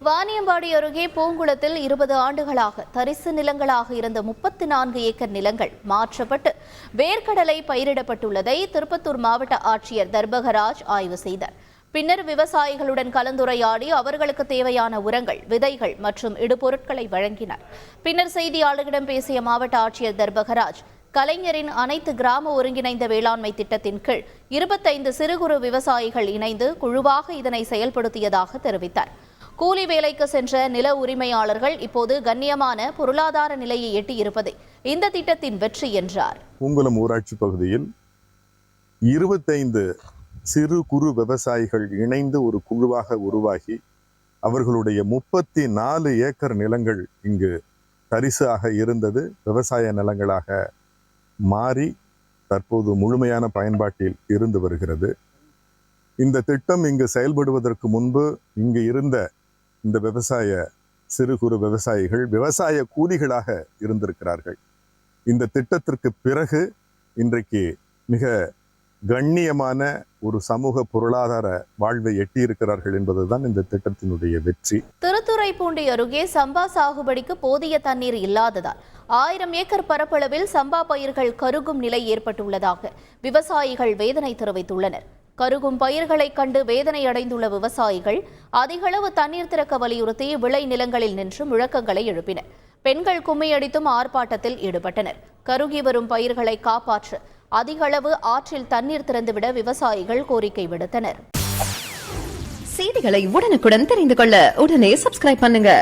வாணியம்பாடி அருகே பூங்குளத்தில் 20 ஆண்டுகளாக தரிசு நிலங்களாக இருந்த 34 ஏக்கர் நிலங்கள் மாற்றப்பட்டு வேர்க்கடலை பயிரிடப்பட்டுள்ளதை திருப்பத்தூர் மாவட்ட ஆட்சியர் தர்பகராஜ் ஆய்வு செய்தார். பின்னர் விவசாயிகளுடன் கலந்துரையாடி அவர்களுக்கு தேவையான உரங்கள், விதைகள் மற்றும் இடுபொருட்களை வழங்கினார். பின்னர் செய்தியாளர்களிடம் பேசிய மாவட்ட ஆட்சியர் தர்பகராஜ், கலைஞரின் அனைத்து கிராம ஒருங்கிணைந்த வேளாண்மை திட்டத்தின் கீழ் 25 சிறு குறு விவசாயிகள் இணைந்து குழுவாக இதனை செயல்படுத்தியதாக தெரிவித்தார். கூலி வேலைக்கு சென்ற நில உரிமையாளர்கள் இப்போது கண்ணியமான பொருளாதார நிலையை எட்டியிருப்பதே இந்த திட்டத்தின் வெற்றி என்றார். பூங்குளம் ஊராட்சி பகுதியில் 25 சிறு குறு விவசாயிகள் இணைந்து ஒரு குழுவாக உருவாகி அவர்களுடைய 34 ஏக்கர் நிலங்கள் இங்கு தரிசாக இருந்தது விவசாய நிலங்களாக மாறி தற்போது முழுமையான பயன்பாட்டில் இருந்து வருகிறது. இந்த திட்டம் இங்கு செயல்படுவதற்கு முன்பு இங்கு இருந்த இந்த சிறு குறு விவசாயிகள் விவசாய கூலிகளாக இருந்திருக்கிறார்கள். இந்த திட்டத்திற்கு பிறகு இன்றைக்கு மிக கண்ணியமான ஒரு சமூக பொருளாதார வாழ்வை எட்டியிருக்கிறார்கள் என்பதுதான் இந்த திட்டத்தினுடைய வெற்றி. திருத்துறைப்பூண்டி அருகே சம்பா சாகுபடிக்கு போதிய தண்ணீர் இல்லாததால் 1000 ஏக்கர் பரப்பளவில் சம்பா பயிர்கள் கருகும் நிலை ஏற்பட்டுள்ளதாக விவசாயிகள் வேதனை தெரிவித்துள்ளனர். கருகும் பயிர்களை கண்டு வேதனை அடைந்துள்ள விவசாயிகள் அதிகளவு தண்ணீர் திறக்க வலியுறுத்தி விளை நிலங்களில் நின்று முழக்கங்களை எழுப்பினர். பெண்கள் கும்மியடித்தும் ஆர்ப்பாட்டத்தில் ஈடுபட்டனர். கருகி வரும் பயிர்களை காப்பாற்ற அதிகளவு ஆற்றில் தண்ணீர் திறந்துவிட விவசாயிகள் கோரிக்கை விடுத்தனர். செய்திகளை உடனுக்குடன் தெரிந்து கொள்ள உடனே சப்ஸ்கிரைப் பண்ணுங்க.